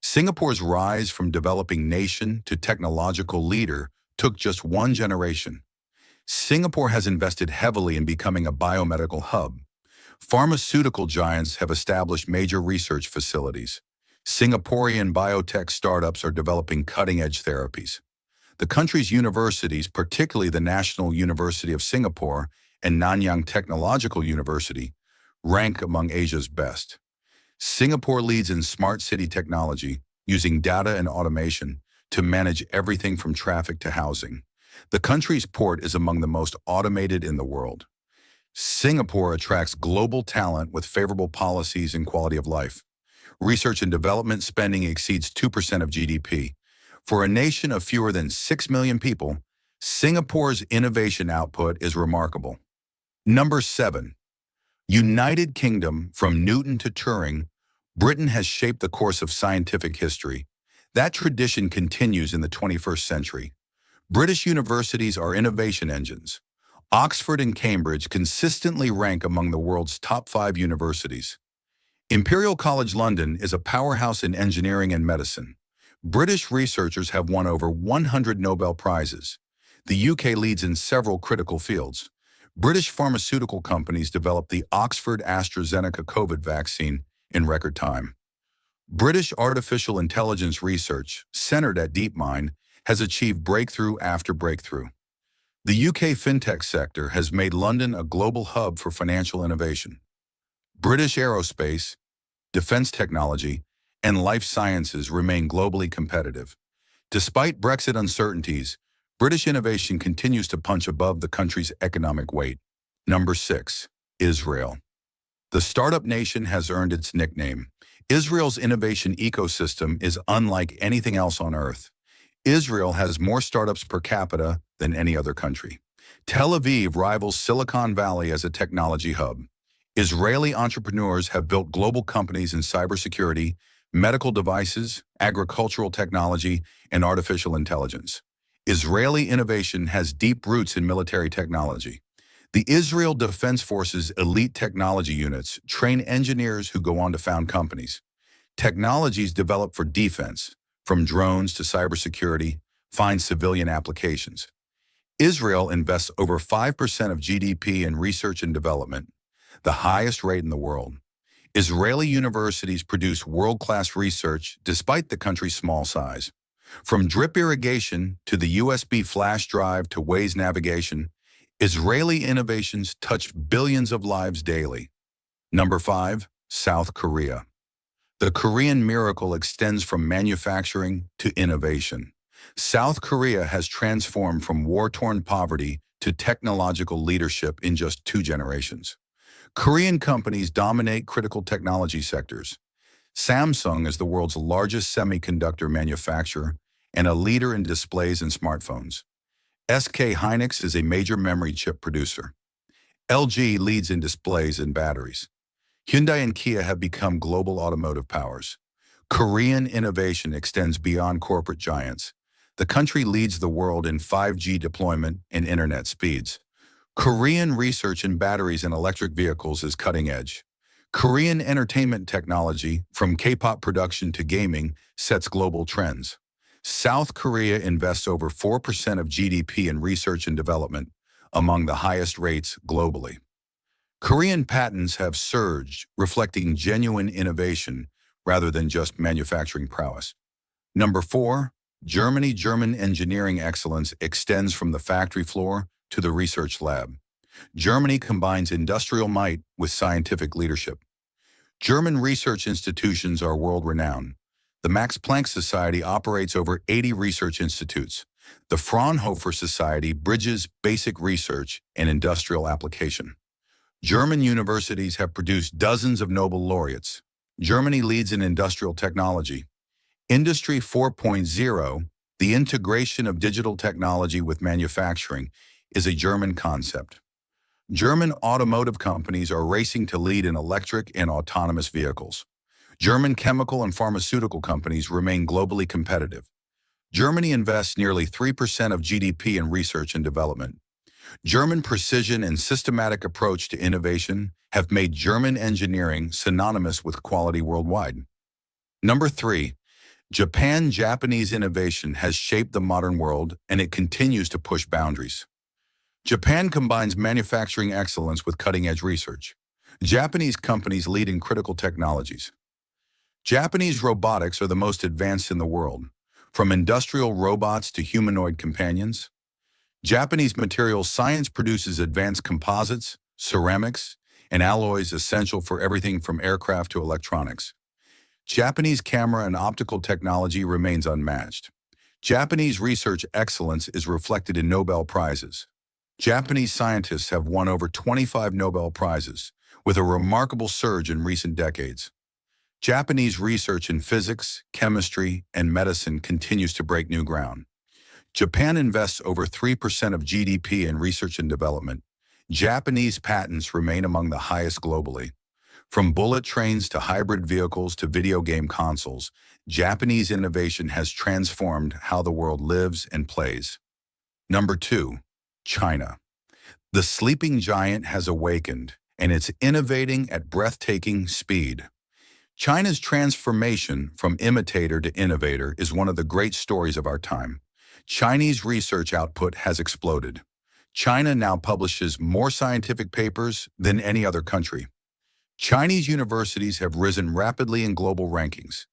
Singapore's rise from developing nation to technological leader took just one generation. Singapore has invested heavily in becoming a biomedical hub. Pharmaceutical giants have established major research facilities. Singaporean biotech startups are developing cutting-edge therapies. The country's universities, particularly the National University of Singapore and Nanyang Technological University, rank among Asia's best. Singapore leads in smart city technology, using data and automation to manage everything from traffic to housing. The country's port is among the most automated in the world. Singapore attracts global talent with favorable policies and quality of life. Research and development spending exceeds 2% of GDP. For a nation of fewer than 6 million people, Singapore's innovation output is remarkable. Number 7. United Kingdom. From Newton to Turing, Britain has shaped the course of scientific history. That tradition continues in the 21st century. British universities are innovation engines. Oxford and Cambridge consistently rank among the world's top 5 universities. Imperial College London is a powerhouse in engineering and medicine. British researchers have won over 100 Nobel Prizes. The UK leads in several critical fields. British pharmaceutical companies developed the Oxford-AstraZeneca COVID vaccine in record time. British artificial intelligence research, centered at DeepMind, has achieved breakthrough after breakthrough. The UK fintech sector has made London a global hub for financial innovation. British aerospace, defense technology, and life sciences remain globally competitive. Despite Brexit uncertainties, British innovation continues to punch above the country's economic weight. Number 6. Israel. The startup nation has earned its nickname. Israel's innovation ecosystem is unlike anything else on Earth. Israel has more startups per capita than any other country. Tel Aviv rivals Silicon Valley as a technology hub. Israeli entrepreneurs have built global companies in cybersecurity, medical devices, agricultural technology, and artificial intelligence. Israeli innovation has deep roots in military technology. The Israel Defense Forces elite technology units train engineers who go on to found companies. Technologies developed for defense, from drones to cybersecurity, find civilian applications. Israel invests over 5% of GDP in research and development, the highest rate in the world. Israeli universities produce world-class research despite the country's small size. From drip irrigation to the USB flash drive to Waze navigation, Israeli innovations touch billions of lives daily. Number 5. South Korea. The Korean miracle extends from manufacturing to innovation. South Korea has transformed from war-torn poverty to technological leadership in just 2 generations. Korean companies dominate critical technology sectors. Samsung is the world's largest semiconductor manufacturer and a leader in displays and smartphones. SK Hynix is a major memory chip producer. LG leads in displays and batteries. Hyundai and Kia have become global automotive powers. Korean innovation extends beyond corporate giants. The country leads the world in 5G deployment and internet speeds. Korean research in batteries and electric vehicles is cutting edge. Korean entertainment technology, from K-pop production to gaming, sets global trends. South Korea invests over 4% of GDP in research and development, among the highest rates globally. Korean patents have surged, reflecting genuine innovation rather than just manufacturing prowess. Number 4. Germany. German engineering excellence extends from the factory floor to the research lab. Germany combines industrial might with scientific leadership. German research institutions are world-renowned. The Max Planck Society operates over 80 research institutes. The Fraunhofer Society bridges basic research and industrial application. German universities have produced dozens of Nobel laureates. Germany leads in industrial technology. Industry 4.0, the integration of digital technology with manufacturing, is a German concept. German automotive companies are racing to lead in electric and autonomous vehicles. German chemical and pharmaceutical companies remain globally competitive. Germany invests nearly 3% of GDP in research and development. German precision and systematic approach to innovation have made German engineering synonymous with quality worldwide. Number 3, Japanese innovation has shaped the modern world and it continues to push boundaries. Japan combines manufacturing excellence with cutting-edge research. Japanese companies lead in critical technologies. Japanese robotics are the most advanced in the world, from industrial robots to humanoid companions. Japanese materials science produces advanced composites, ceramics, and alloys essential for everything from aircraft to electronics. Japanese camera and optical technology remains unmatched. Japanese research excellence is reflected in Nobel Prizes. Japanese scientists have won over 25 Nobel Prizes, with a remarkable surge in recent decades. Japanese research in physics, chemistry, and medicine continues to break new ground. Japan invests over 3% of GDP in research and development. Japanese patents remain among the highest globally. From bullet trains to hybrid vehicles to video game consoles, Japanese innovation has transformed how the world lives and plays. Number 2, China. The sleeping giant has awakened, and it's innovating at breathtaking speed. China's transformation from imitator to innovator is one of the great stories of our time. Chinese research output has exploded. China now publishes more scientific papers than any other country. Chinese universities have risen rapidly in global rankings.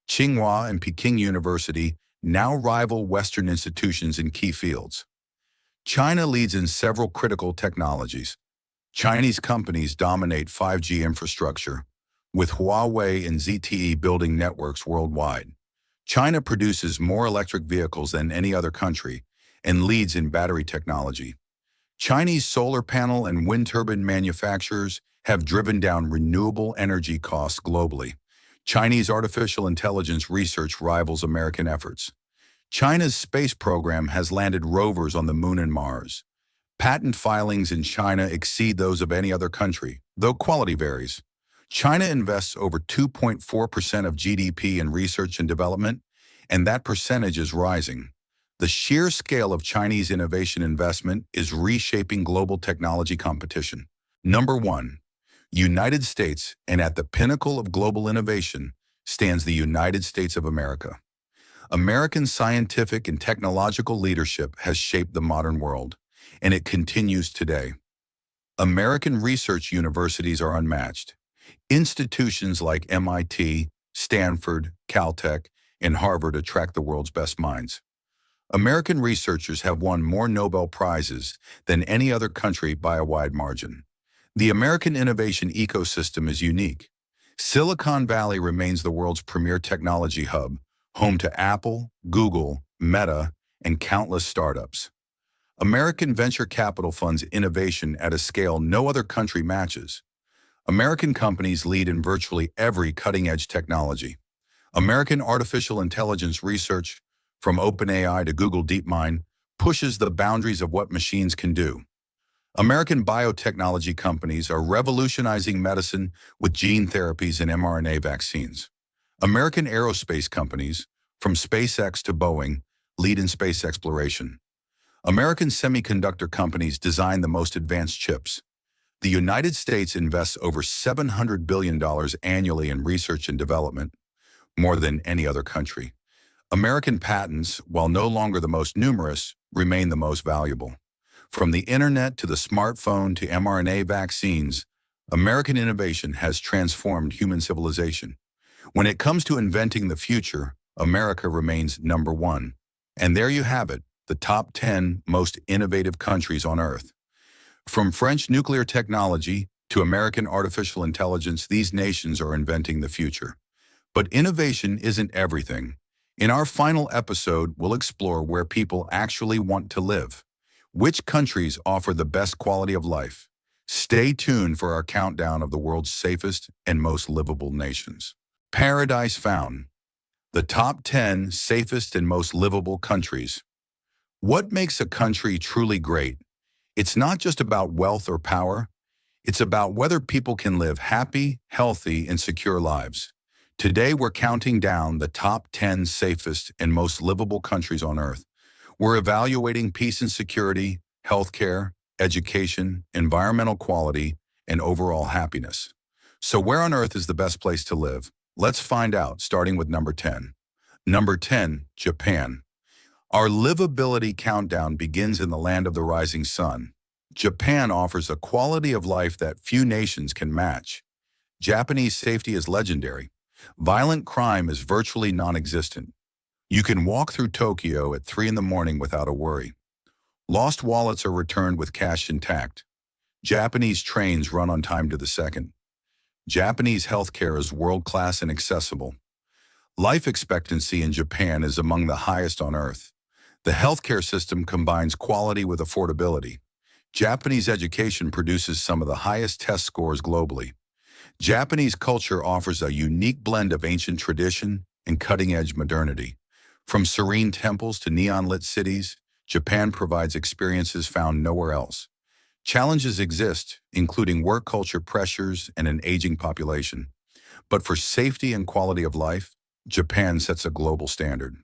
Tsinghua and Peking University now rival Western institutions in key fields. China leads in several critical technologies. Chinese companies dominate 5G infrastructure, with Huawei and ZTE building networks worldwide. China produces more electric vehicles than any other country and leads in battery technology. Chinese solar panel and wind turbine manufacturers have driven down renewable energy costs globally. Chinese artificial intelligence research rivals American efforts. China's space program has landed rovers on the Moon and Mars. Patent filings in China exceed those of any other country, though quality varies. China invests over 2.4% of GDP in research and development, and that percentage is rising. The sheer scale of Chinese innovation investment is reshaping global technology competition. Number 1, United States, and at the pinnacle of global innovation stands the United States of America. American scientific and technological leadership has shaped the modern world, and it continues today. American research universities are unmatched. Institutions like MIT, Stanford, Caltech, and Harvard attract the world's best minds. American researchers have won more Nobel Prizes than any other country by a wide margin. The American innovation ecosystem is unique. Silicon Valley remains the world's premier technology hub, home to Apple, Google, Meta, and countless startups. American venture capital funds innovation at a scale no other country matches. American companies lead in virtually every cutting-edge technology. American artificial intelligence research, from OpenAI to Google DeepMind, pushes the boundaries of what machines can do. American biotechnology companies are revolutionizing medicine with gene therapies and mRNA vaccines. American aerospace companies, from SpaceX to Boeing, lead in space exploration. American semiconductor companies design the most advanced chips. The United States invests over $700 billion annually in research and development, more than any other country. American patents, while no longer the most numerous, remain the most valuable. From the internet to the smartphone to mRNA vaccines, American innovation has transformed human civilization. When it comes to inventing the future, America remains number 1. And there you have it, the top 10 most innovative countries on Earth. From French nuclear technology to American artificial intelligence, these nations are inventing the future. But innovation isn't everything. In our final episode, we'll explore where people actually want to live. Which countries offer the best quality of life? Stay tuned for our countdown of the world's safest and most livable nations. Paradise Found. The top 10 safest and most livable countries. What makes a country truly great? It's not just about wealth or power. It's about whether people can live happy, healthy, and secure lives. Today, we're counting down the top 10 safest and most livable countries on Earth. We're evaluating peace and security, healthcare, education, environmental quality, and overall happiness. So where on Earth is the best place to live? Let's find out, starting with number 10. Number 10, Japan. Our livability countdown begins in the land of the rising sun. Japan offers a quality of life that few nations can match. Japanese safety is legendary. Violent crime is virtually non-existent. You can walk through Tokyo at 3 in the morning without a worry. Lost wallets are returned with cash intact. Japanese trains run on time to the second. Japanese healthcare is world-class and accessible. Life expectancy in Japan is among the highest on Earth. The healthcare system combines quality with affordability. Japanese education produces some of the highest test scores globally. Japanese culture offers a unique blend of ancient tradition and cutting-edge modernity. From serene temples to neon-lit cities, Japan provides experiences found nowhere else. Challenges exist, including work culture pressures and an aging population. But for safety and quality of life, Japan sets a global standard.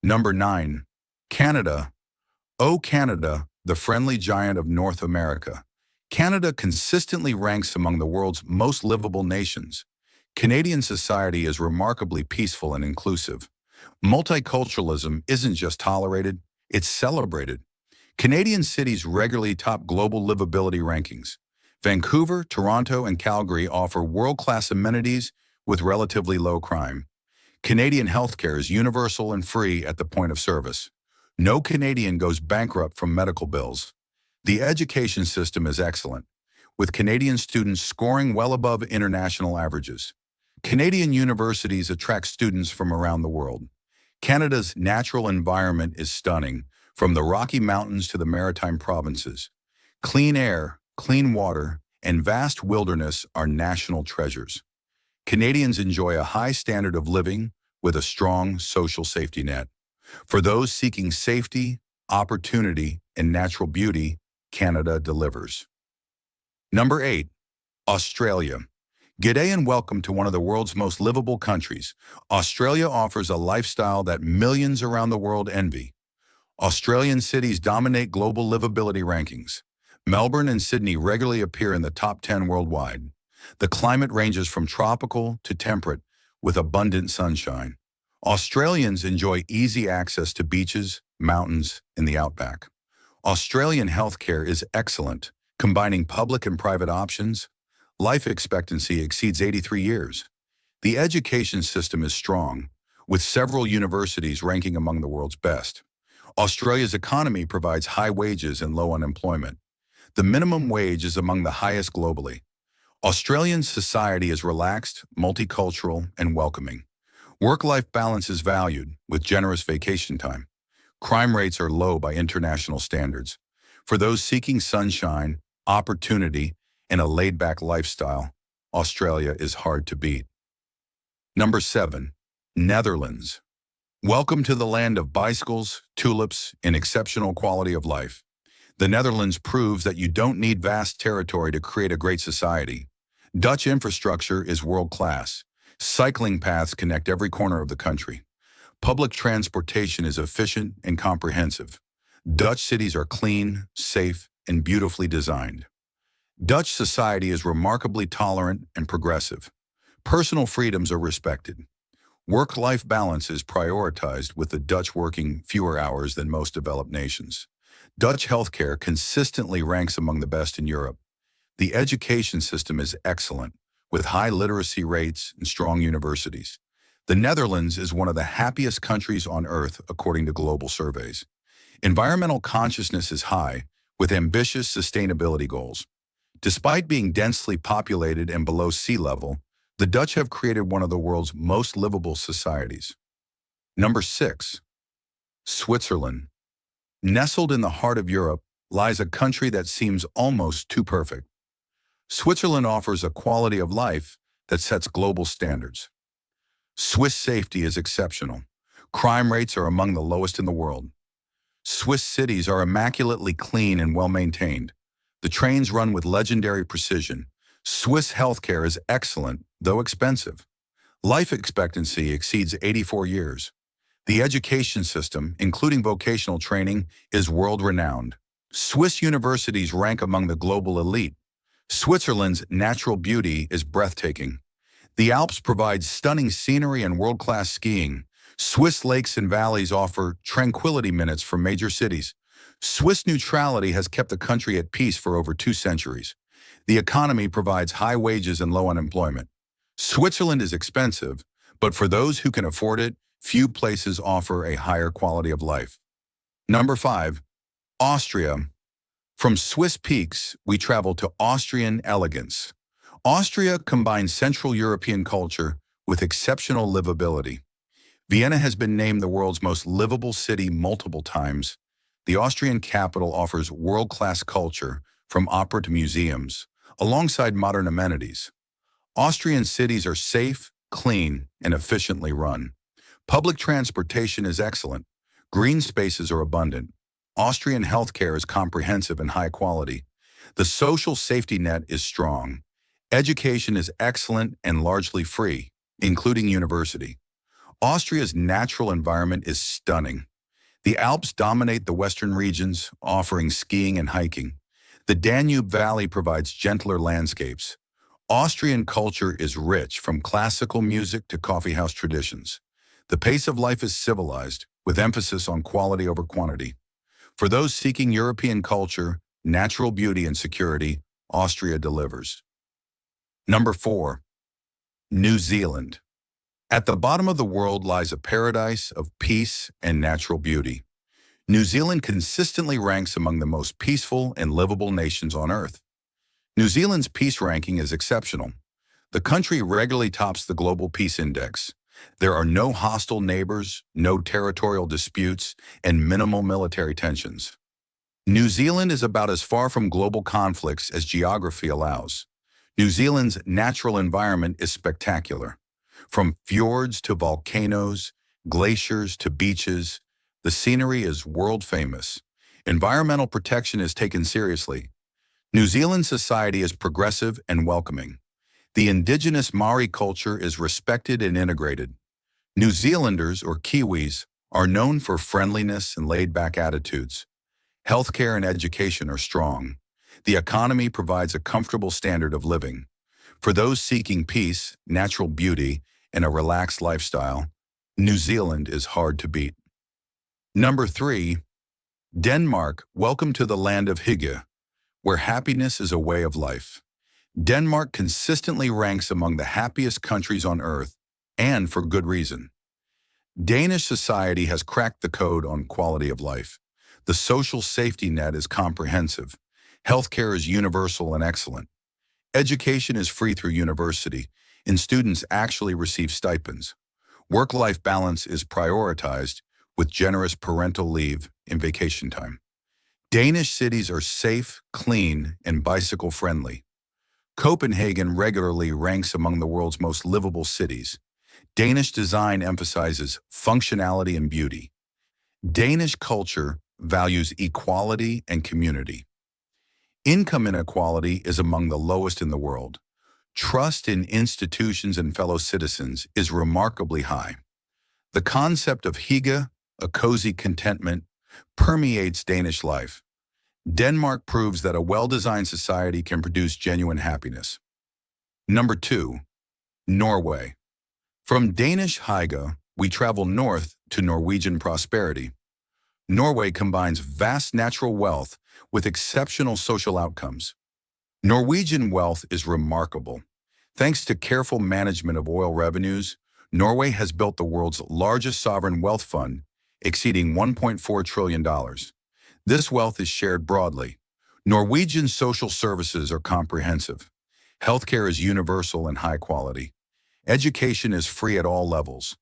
Number 9. Canada. Oh, Canada, the friendly giant of North America. Canada consistently ranks among the world's most livable nations. Canadian society is remarkably peaceful and inclusive. Multiculturalism isn't just tolerated, it's celebrated. Canadian cities regularly top global livability rankings. Vancouver, Toronto, and Calgary offer world-class amenities with relatively low crime. Canadian healthcare is universal and free at the point of service. No Canadian goes bankrupt from medical bills. The education system is excellent, with Canadian students scoring well above international averages. Canadian universities attract students from around the world. Canada's natural environment is stunning, from the Rocky Mountains to the Maritime provinces. Clean air, clean water, and vast wilderness are national treasures. Canadians enjoy a high standard of living with a strong social safety net. For those seeking safety, opportunity, and natural beauty, Canada delivers. Number 8. Australia. G'day and welcome to one of the world's most livable countries. Australia offers a lifestyle that millions around the world envy. Australian cities dominate global livability rankings. Melbourne and Sydney regularly appear in the top 10 worldwide. The climate ranges from tropical to temperate, with abundant sunshine. Australians enjoy easy access to beaches, mountains, and the outback. Australian healthcare is excellent, combining public and private options. Life expectancy exceeds 83 years. The education system is strong, with several universities ranking among the world's best. Australia's economy provides high wages and low unemployment. The minimum wage is among the highest globally. Australian society is relaxed, multicultural, and welcoming. Work-life balance is valued, with generous vacation time. Crime rates are low by international standards. For those seeking sunshine, opportunity, and a laid-back lifestyle, Australia is hard to beat. Number 7. Netherlands. Welcome to the land of bicycles, tulips, and exceptional quality of life. The Netherlands proves that you don't need vast territory to create a great society. Dutch infrastructure is world-class. Cycling paths connect every corner of the country. Public transportation is efficient and comprehensive. Dutch cities are clean, safe, and beautifully designed. Dutch society is remarkably tolerant and progressive. Personal freedoms are respected. Work-life balance is prioritized, with the Dutch working fewer hours than most developed nations. Dutch healthcare consistently ranks among the best in Europe. The education system is excellent, with high literacy rates and strong universities. The Netherlands is one of the happiest countries on Earth, according to global surveys. Environmental consciousness is high, with ambitious sustainability goals. Despite being densely populated and below sea level, the Dutch have created one of the world's most livable societies. Number 6. Switzerland. Nestled in the heart of Europe lies a country that seems almost too perfect. Switzerland offers a quality of life that sets global standards. Swiss safety is exceptional. Crime rates are among the lowest in the world. Swiss cities are immaculately clean and well-maintained. The trains run with legendary precision. Swiss healthcare is excellent, though expensive. Life expectancy exceeds 84 years. The education system, including vocational training, is world-renowned. Swiss universities rank among the global elite. Switzerland's natural beauty is breathtaking. The Alps provide stunning scenery and world-class skiing. Swiss lakes and valleys offer tranquility minutes from major cities. Swiss neutrality has kept the country at peace for over 2 centuries. The economy provides high wages and low unemployment. Switzerland is expensive, but for those who can afford it, few places offer a higher quality of life. Number 5. Austria. From Swiss peaks, we travel to Austrian elegance. Austria combines Central European culture with exceptional livability. Vienna has been named the world's most livable city multiple times. The Austrian capital offers world-class culture, from opera to museums, alongside modern amenities. Austrian cities are safe, clean, and efficiently run. Public transportation is excellent. Green spaces are abundant. Austrian healthcare is comprehensive and high quality. The social safety net is strong. Education is excellent and largely free, including university. Austria's natural environment is stunning. The Alps dominate the western regions, offering skiing and hiking. The Danube Valley provides gentler landscapes. Austrian culture is rich, from classical music to coffeehouse traditions. The pace of life is civilized, with emphasis on quality over quantity. For those seeking European culture, natural beauty, and security, Austria delivers. Number 4. New Zealand. At the bottom of the world lies a paradise of peace and natural beauty. New Zealand consistently ranks among the most peaceful and livable nations on Earth. New Zealand's peace ranking is exceptional. The country regularly tops the Global Peace Index. There are no hostile neighbors, no territorial disputes, and minimal military tensions. New Zealand is about as far from global conflicts as geography allows. New Zealand's natural environment is spectacular. From fjords to volcanoes, glaciers to beaches, the scenery is world famous. Environmental protection is taken seriously. New Zealand society is progressive and welcoming. The indigenous Maori culture is respected and integrated. New Zealanders, or Kiwis, are known for friendliness and laid-back attitudes. Healthcare and education are strong. The economy provides a comfortable standard of living. For those seeking peace, natural beauty, and a relaxed lifestyle, New Zealand is hard to beat. Number 3. Denmark. Welcome to the land of hygge, where happiness is a way of life. Denmark consistently ranks among the happiest countries on Earth, and for good reason. Danish society has cracked the code on quality of life. The social safety net is comprehensive. Healthcare is universal and excellent. Education is free through university, and students actually receive stipends. Work-life balance is prioritized, with generous parental leave and vacation time. Danish cities are safe, clean, and bicycle-friendly. Copenhagen regularly ranks among the world's most livable cities. Danish design emphasizes functionality and beauty. Danish culture values equality and community. Income inequality is among the lowest in the world. Trust in institutions and fellow citizens is remarkably high. The concept of hygge, a cozy contentment, permeates Danish life. Denmark proves that a well-designed society can produce genuine happiness. Number 2. Norway. From Danish hygge, we travel north to Norwegian prosperity. Norway combines vast natural wealth with exceptional social outcomes. Norwegian wealth is remarkable. Thanks to careful management of oil revenues, Norway has built the world's largest sovereign wealth fund, exceeding $1.4 trillion. This wealth is shared broadly. Norwegian social services are comprehensive. Healthcare is universal and high quality. Education is free at all levels.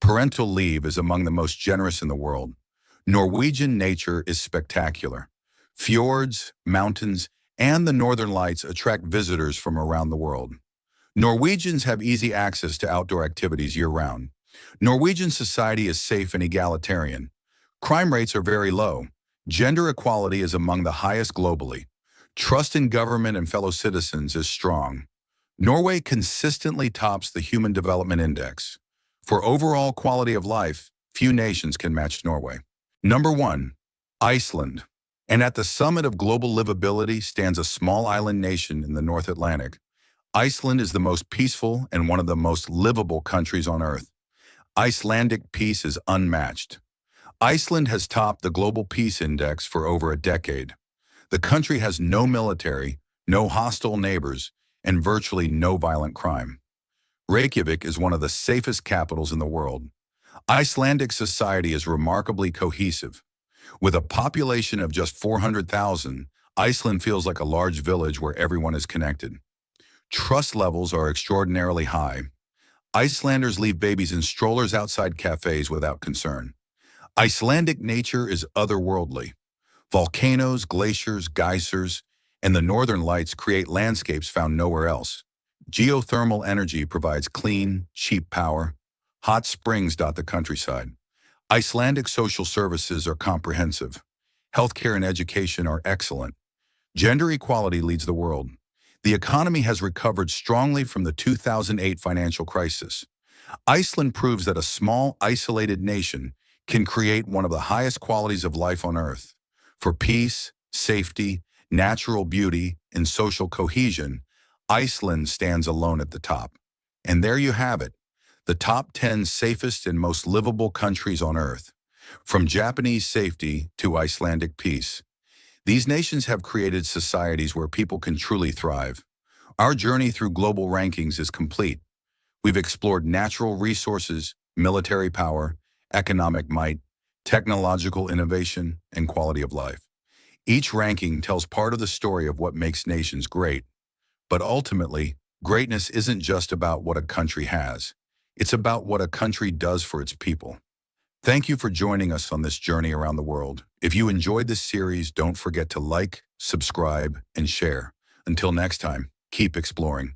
Parental leave is among the most generous in the world. Norwegian nature is spectacular. Fjords, mountains, and the northern lights attract visitors from around the world. Norwegians have easy access to outdoor activities year-round. Norwegian society is safe and egalitarian. Crime rates are very low. Gender equality is among the highest globally. Trust in government and fellow citizens is strong. Norway consistently tops the Human Development Index. For overall quality of life, few nations can match Norway. Number 1. Iceland. And at the summit of global livability stands a small island nation in the North Atlantic. Iceland is the most peaceful and one of the most livable countries on Earth. Icelandic peace is unmatched. Iceland has topped the Global Peace Index for over a decade. The country has no military, no hostile neighbors, and virtually no violent crime. Reykjavik is one of the safest capitals in the world. Icelandic society is remarkably cohesive. With a population of just 400,000, Iceland feels like a large village where everyone is connected. Trust levels are extraordinarily high. Icelanders leave babies in strollers outside cafes without concern. Icelandic nature is otherworldly. Volcanoes, glaciers, geysers, and the northern lights create landscapes found nowhere else. Geothermal energy provides clean, cheap power. Hot springs dot the countryside. Icelandic social services are comprehensive. Healthcare and education are excellent. Gender equality leads the world. The economy has recovered strongly from the 2008 financial crisis. Iceland proves that a small, isolated nation can create one of the highest qualities of life on Earth. For peace, safety, natural beauty, and social cohesion, Iceland stands alone at the top. And there you have it, the top 10 safest and most livable countries on Earth. From Japanese safety to Icelandic peace. These nations have created societies where people can truly thrive. Our journey through global rankings is complete. We've explored natural resources, military power, economic might, technological innovation, and quality of life. Each ranking tells part of the story of what makes nations great. But ultimately, greatness isn't just about what a country has. It's about what a country does for its people. Thank you for joining us on this journey around the world. If you enjoyed this series, don't forget to like, subscribe, and share. Until next time, keep exploring.